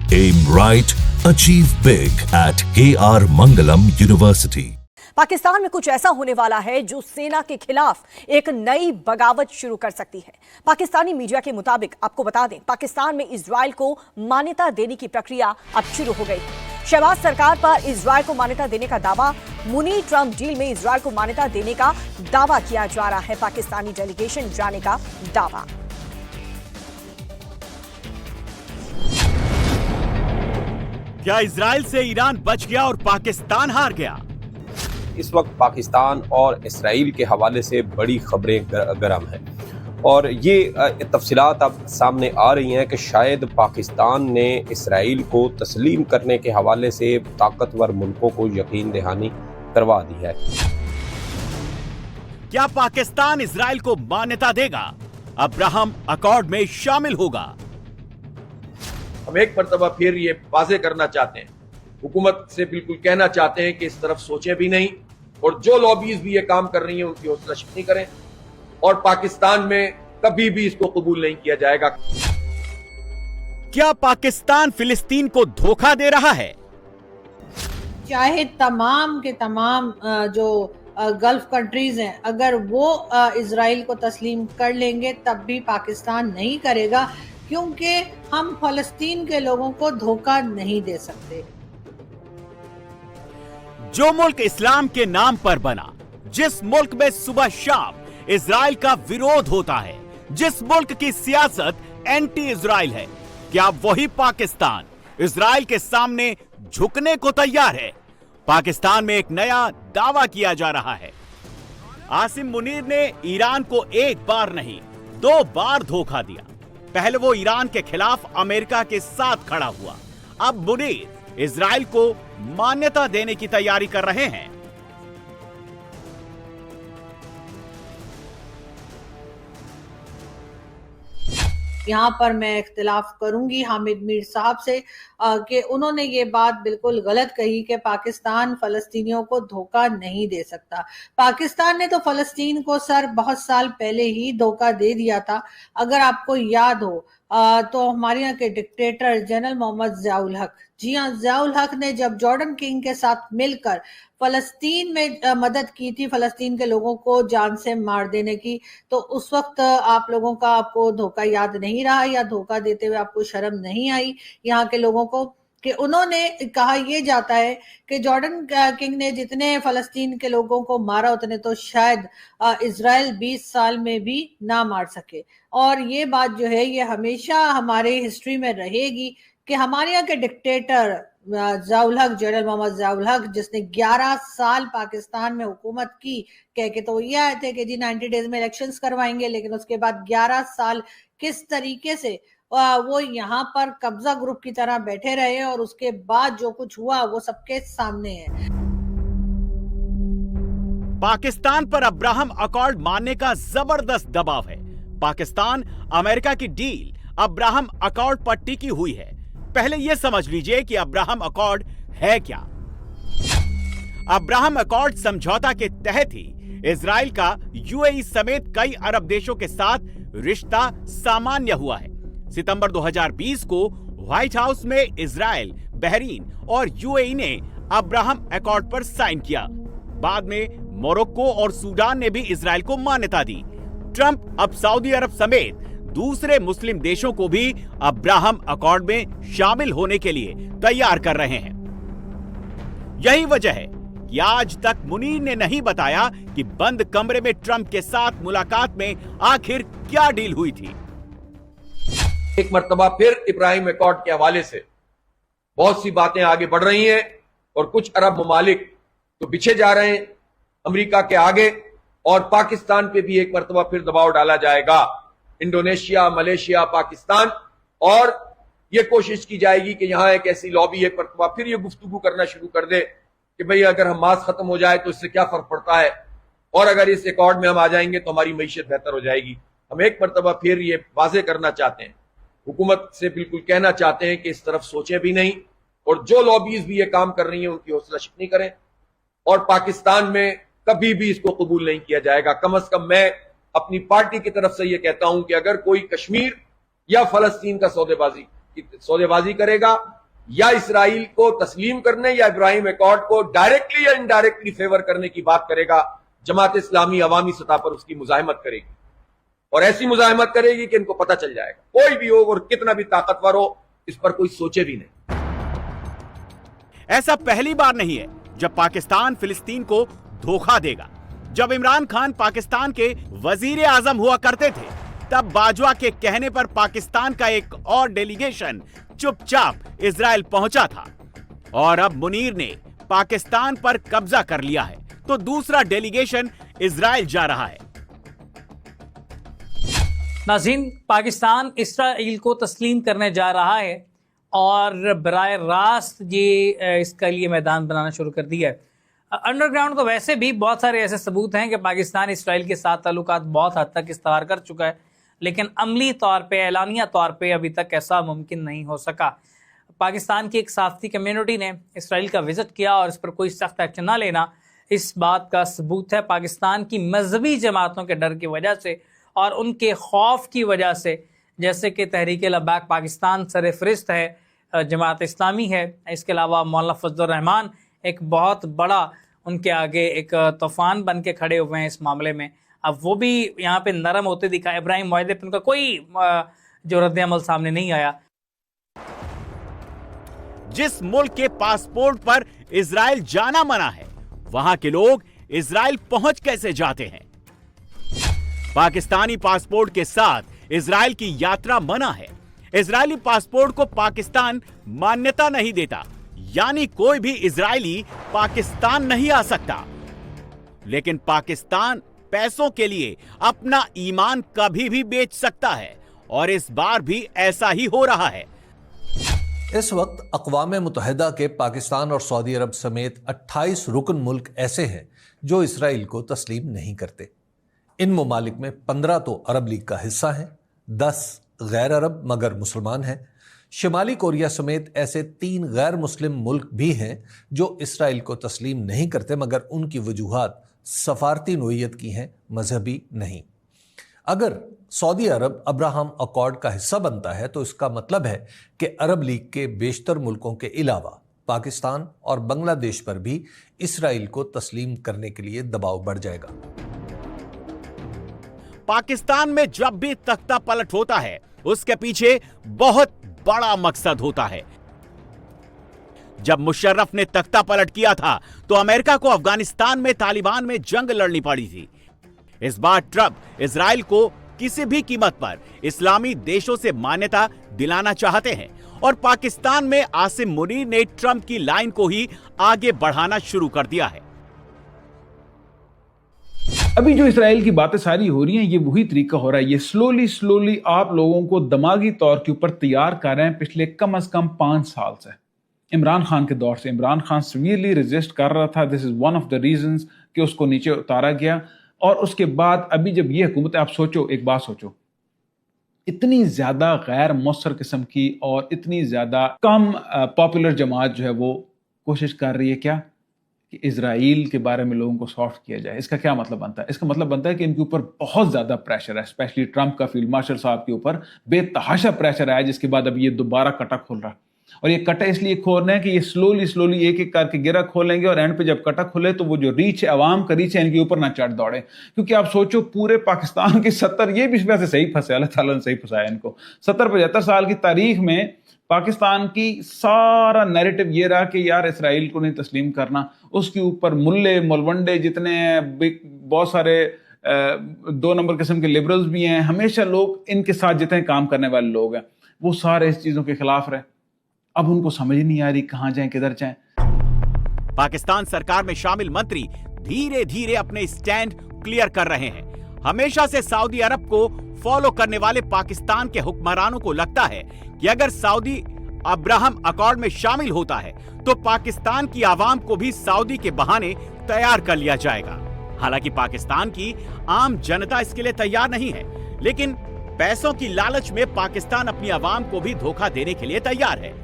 Aim right, achieve big at KR Mangalam University. Pakistan में कुछ ऐसा होने वाला है जो सेना के खिलाफ एक नई बगावत शुरू कर सकती है। पाकिस्तानी मीडिया के मुताबिक, आपको बता दें, पाकिस्तान में इजराइल को मान्यता देने की प्रक्रिया अब शुरू हो गई। शहबाज सरकार पर इजराइल को मान्यता देने का दावा, मुनीर ट्रंप डील में इजराइल को मान्यता देने का दावा किया जा रहा है। पाकिस्तानी डेलीगेशन जाने का दावा। क्या इजराइल से ईरान बच गया और पाकिस्तान हार गया? इस वक्त पाकिस्तान और इसराइल के हवाले से बड़ी खबरें गर्म हैं और ये तफसीलात अब सामने आ रही हैं कि शायद पाकिस्तान ने इसराइल को तस्लीम करने के हवाले से ताकतवर मुल्कों को यकीन दहानी करवा दी है। क्या पाकिस्तान इजराइल को मान्यता देगा? अब्राहम अकॉर्ड में शामिल होगा? हम एक मरतबा फिर ये वाजे करना चाहते हैं, हुकूमत से बिल्कुल कहना चाहते हैं कि इस तरफ सोचें भी नहीं, और जो लॉबीज भी ये काम कर रही हैं उनकी हौसला शिकनी करें, और पाकिस्तान में कभी भी इसको कबूल नहीं किया जाएगा। क्या पाकिस्तान फिलिस्तीन को धोखा दे रहा है? चाहे तमाम के तमाम जो गल्फ कंट्रीज हैं, अगर वो इजराइल को तस्लीम कर लेंगे तब भी पाकिस्तान नहीं करेगा, क्योंकि हम फलस्तीन के लोगों को धोखा नहीं दे सकते। जो मुल्क इस्लाम के नाम पर बना, जिस मुल्क में सुबह शाम इजराइल का विरोध होता है, जिस मुल्क की सियासत एंटी इजराइल है, क्या वही पाकिस्तान इजराइल के सामने झुकने को तैयार है? पाकिस्तान में एक नया दावा किया जा रहा है। आसिम मुनीर ने ईरान को एक बार नहीं 2 बार धोखा दिया। पहले वो ईरान के खिलाफ अमेरिका के साथ खड़ा हुआ, अब मुनीर इजराइल को मान्यता देने की तैयारी कर रहे हैं। यहाँ पर मैं इख्तिलाफ करूंगी हामिद मीर साहब से कि उन्होंने ये बात बिल्कुल गलत कही कि पाकिस्तान फलस्तीनियों को धोखा नहीं दे सकता। पाकिस्तान ने तो फलस्तीन को बहुत साल पहले ही धोखा दे दिया था। अगर आपको याद हो तो हमारे यहाँ के डिक्टेटर जनरल मोहम्मद ज़ियाउल हक, जी हाँ, ज़ियाउल हक ने जब जॉर्डन किंग के साथ मिलकर फलस्तीन में मदद की थी, फलस्तीन के लोगों को जान से मार देने की, तो उस वक्त आप लोगों का आपको धोखा याद नहीं रहा, या धोखा देते हुए आपको शर्म नहीं आई यहाँ के लोगों को कि उन्होंने कहा यह जाता है कि जॉर्डन किंग ने जितने फलस्तीन के लोगों को मारा उतने तो शायद इजराइल 20 साल में भी ना मार सके। और ये बात जो है ये हमेशा हमारे हिस्ट्री में रहेगी कि हमारे यहाँ के डिक्टेटर ज़ियाउल हक, जनरल मोहम्मद ज़ियाउल हक, जिसने 11 साल पाकिस्तान में हुकूमत की, कह के तो ये आए थे कि जी 90 डेज में इलेक्शंस करवाएंगे, लेकिन उसके बाद 11 साल किस तरीके से वो यहाँ पर कब्जा ग्रुप की तरह बैठे रहे, और उसके बाद जो कुछ हुआ वो सबके सामने है। पाकिस्तान पर अब्राहम अकॉर्ड मानने का जबरदस्त दबाव है। पाकिस्तान अमेरिका की डील अब्राहम अकॉर्ड पर टिकी हुई है। पहले यह समझ लीजिए कि अब्राहम अकॉर्ड है क्या। अब्राहम अकॉर्ड समझौता के तहत ही इजराइल का यूएई समेत कई अरब देशों के साथ रिश्ता सामान्य हुआ है। सितंबर 2020 को व्हाइट हाउस में इजराइल, बहरीन और यूएई ने अब्राहम अकॉर्ड पर साइन किया। बाद में मोरक्को और सूडान ने भी इजराइल को मान्यता दी। ट्रंप अब सऊदी अरब समेत दूसरे मुस्लिम देशों को भी अब्राहम अकॉर्ड में शामिल होने के लिए तैयार कर रहे हैं। यही वजह है कि आज तक मुनीर ने नहीं बताया कि बंद कमरे में ट्रंप के साथ मुलाकात में आखिर क्या डील हुई थी। एक मरतबा फिर इब्राहिम अकॉर्ड के हवाले से बहुत सी बातें आगे बढ़ रही हैं, और कुछ अरब ममालिक तो पीछे जा रहे हैं अमेरिका के आगे, और पाकिस्तान पे भी एक मरतबा फिर दबाव डाला जाएगा। इंडोनेशिया, मलेशिया, पाकिस्तान, और यह कोशिश की जाएगी कि यहां एक ऐसी लॉबी एक मरतबा फिर ये गुफ्तगू करना शुरू कर दे कि भाई अगर हमास खत्म हो जाए तो इससे क्या फर्क पड़ता है, और अगर इस अकॉर्ड में हम आ जाएंगे तो हमारी मईशत बेहतर हो जाएगी। हम एक मरतबा फिर ये वाजे करना चाहते हैं, हुकूमत से बिल्कुल कहना चाहते हैं कि इस तरफ सोचें भी नहीं, और जो लॉबीज भी ये काम कर रही हैं उनकी हौसला शिकनी करें, और पाकिस्तान में कभी भी इसको कबूल नहीं किया जाएगा। कम से कम मैं अपनी पार्टी की तरफ से यह कहता हूं कि अगर कोई कश्मीर या फलस्तीन का सौदेबाजी करेगा या इसराइल को तस्लीम करने या इब्राहिम एकॉर्ड को डायरेक्टली या इनडायरेक्टली फेवर करने की बात करेगा, जमात इस्लामी अवामी सतह पर उसकी मुजाहिमत करेगी और ऐसी मुजाहिमत करेगी कि इनको पता चल जाएगा, कोई भी हो और कितना भी ताकतवर हो, इस पर कोई सोचे भी नहीं। ऐसा पहली बार नहीं है जब पाकिस्तान फिलिस्तीन को धोखा देगा। जब इमरान खान पाकिस्तान के वजीर आजम हुआ करते थे, तब बाजवा के कहने पर पाकिस्तान का एक और डेलीगेशन चुपचाप इजराइल पहुंचा था, और अब मुनीर ने पाकिस्तान पर कब्जा कर लिया है तो दूसरा डेलीगेशन इजराइल जा रहा है। नाज़रीन, पाकिस्तान इसराइल को तस्लीम करने जा रहा है और बराह रास्त ये इसके लिए मैदान बनाना शुरू कर दिया है। अंडरग्राउंड तो वैसे भी बहुत सारे ऐसे सबूत हैं कि पाकिस्तान इसराइल के साथ ताल्लुकात बहुत हद तक इस्तार कर चुका है, लेकिन अमली तौर पे, ऐलानिया तौर पे अभी तक ऐसा मुमकिन नहीं हो सका। पाकिस्तान की एक सहाफ़ती कम्युनिटी ने इसराइल का विज़िट किया और इस पर कोई सख्त एक्शन ना लेना इस बात का सबूत है। पाकिस्तान की मजहबी जमातों के डर की वजह से और उनके खौफ की वजह से, जैसे कि तहरीक-ए-लब्बैक पाकिस्तान सरफ़हरिस्त है, जमात इस्लामी है, इसके अलावा मौलाना फजलुर रहमान एक बहुत बड़ा उनके आगे एक तूफ़ान बन के खड़े हुए हैं इस मामले में। अब वो भी यहाँ पे नरम होते दिखा। इब्राहिम मुआहिदी पर उनका कोई जो रद्द अमल सामने नहीं आया। जिस मुल्क के पासपोर्ट पर इजराइल जाना मना है, वहां के लोग इजराइल पहुंच कैसे जाते हैं? पाकिस्तानी पासपोर्ट के साथ इजराइल की यात्रा मना है। इजरायली पासपोर्ट को पाकिस्तान मान्यता नहीं देता, यानी कोई भी इजरायली पाकिस्तान नहीं आ सकता। लेकिन पाकिस्तान पैसों के लिए अपना ईमान कभी भी बेच सकता है, और इस बार भी ऐसा ही हो रहा है। इस वक्त अक़वाम मुत्तहिदा के पाकिस्तान और सऊदी अरब समेत 28 रुकन मुल्क ऐसे हैं जो इसराइल को तस्लीम नहीं करते। इन ममालिक में 15 तो अरब लीग का हिस्सा हैं, 10 गैर अरब मगर मुसलमान हैं। शिमाली कोरिया समेत ऐसे 3 गैर मुस्लिम मुल्क भी हैं जो इसराइल को तस्लीम नहीं करते, मगर उनकी वजूहात सफारती नोयत की हैं, मजहबी नहीं। अगर सऊदी अरब अब्राहम अकॉर्ड का हिस्सा बनता है तो इसका मतलब है कि अरब लीग के बेशतर मुल्कों के अलावा पाकिस्तान और बांग्लादेश पर भी इसराइल को तस्लीम करने के लिए दबाव बढ़ जाएगा। पाकिस्तान में जब भी तख्ता पलट होता है, उसके पीछे बहुत बड़ा मकसद होता है। जब मुशर्रफ ने तख्ता पलट किया था तो अमेरिका को अफगानिस्तान में तालिबान में जंग लड़नी पड़ी थी। इस बार ट्रंप इजराइल को किसी भी कीमत पर इस्लामी देशों से मान्यता दिलाना चाहते हैं, और पाकिस्तान में आसिम मुनीर ने ट्रंप की लाइन को ही आगे बढ़ाना शुरू कर दिया है। अभी जो इसराइल की बातें सारी हो रही हैं, ये वही तरीका हो रहा है। ये स्लोली आप लोगों को दिमागी तौर के ऊपर तैयार कर रहे हैं पिछले कम से कम 5 साल से। इमरान खान के दौर से इमरान खान सीवियरली रेजिस्ट कर रहा था। This is one of the reasons कि उसको नीचे उतारा गया। और उसके बाद अभी जब ये हुकूमत है, आप सोचो, एक बात सोचो, इतनी ज्यादा गैर मौसर किस्म की और इतनी ज्यादा कम पॉपुलर जमात जो है वो कोशिश कर रही है क्या कि इजराइल के बारे में लोगों को सॉफ्ट किया जाए। इसका क्या मतलब बनता है? इसका मतलब बनता है कि इनके ऊपर बहुत ज्यादा प्रेशर है, स्पेशली ट्रंप का फील्ड मार्शल साहब के ऊपर बेतहाशा प्रेशर आया, जिसके बाद अब ये दोबारा कटा खोल रहा है। और ये कटा इसलिए खोल रहे हैं कि ये स्लोली एक एक करके गिरा खोलेंगे, और एंड पे जब कटा खोले तो वो जो रीच है, अवाम का रीच है, इनके ऊपर ना चढ़ दौड़े। क्योंकि आप सोचो, पूरे पाकिस्तान की 70, ये भी वैसे सही फंसे, अल्लाह ताला ने सही फंसाया इनको। 70-75 साल की तारीख में पाकिस्तान की सारा नैरेटिव ये रहा कि यार इसराइल को नहीं तस्लीम करना। उसके ऊपर मुल्ले मलवंडे जितने हैं, बहुत सारे 2 नंबर किस्म के लिबरल्स भी हैं, हमेशा लोग इनके साथ जितने काम करने वाले लोग हैं वो सारे इस चीजों के खिलाफ रहे। अब उनको समझ नहीं आ रही कहां जाएं किधर जाएं। पाकिस्तान सरकार में शामिल मंत्री धीरे धीरे अपने स्टैंड क्लियर कर रहे हैं। हमेशा से सऊदी अरब को फॉलो करने वाले पाकिस्तान के हुक्मरानों को लगता है कि अगर सऊदी अब्राहम अकॉर्ड में शामिल होता है तो पाकिस्तान की आवाम को भी सऊदी के बहाने तैयार कर लिया जाएगा। हालांकि पाकिस्तान की आम जनता इसके लिए तैयार नहीं है, लेकिन पैसों की लालच में पाकिस्तान अपनी आवाम को भी धोखा देने के लिए तैयार है।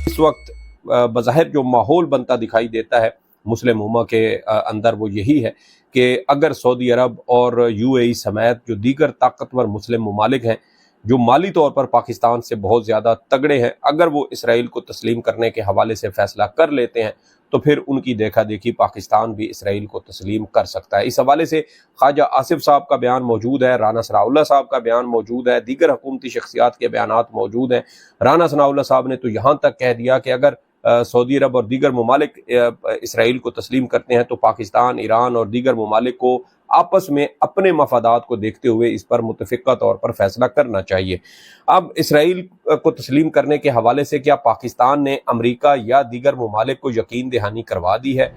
इस वक्त बज़ाहिर जो माहौल बनता दिखाई देता है मुस्लिम उम्मा के अंदर, वो यही है कि अगर सऊदी अरब और यूएई समेत जो दीगर ताकतवर मुस्लिम ममालिक हैं जो माली तौर पर पाकिस्तान से बहुत ज़्यादा तगड़े हैं, अगर वो इसराइल को तस्लीम करने के हवाले से फैसला कर लेते हैं तो फिर उनकी देखा देखी पाकिस्तान भी इसराइल को तस्लीम कर सकता है। इस हवाले से ख्वाजा आसिफ साहब का बयान मौजूद है, राना सनाउल्लाह साहब का बयान मौजूद है, दीगर हुकूमती शख्सियात के बयानात मौजूद हैं। राना सनाउल्लाह साहब ने तो यहाँ तक कह दिया कि अगर सऊदी अरब और दीगर ममालिक इसराइल को तस्लीम करते हैं तो पाकिस्तान, ईरान और दीगर ममालिक को आपस में अपने मफादात को देखते हुए इस पर मुतफिका तौर पर फैसला करना चाहिए। अब इसराइल को तस्लीम करने के हवाले से क्या पाकिस्तान ने अमेरिका या दीगर ममालिक को यकीन दहानी करवा दी है?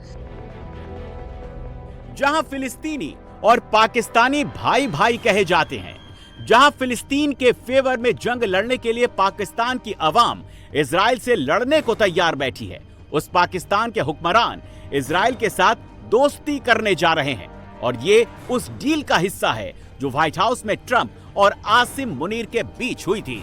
जहां फिलिस्तीनी और पाकिस्तानी भाई भाई कहे जाते हैं, जहां फिलिस्तीन के फेवर में जंग लड़ने के लिए पाकिस्तान की अवाम इजराइल से लड़ने को तैयार बैठी है, उस पाकिस्तान के हुक्मरान इजराइल के साथ दोस्ती करने जा रहे हैं। और ये उस डील का हिस्सा है जो व्हाइट हाउस में ट्रंप और आसिम मुनीर के बीच हुई थी।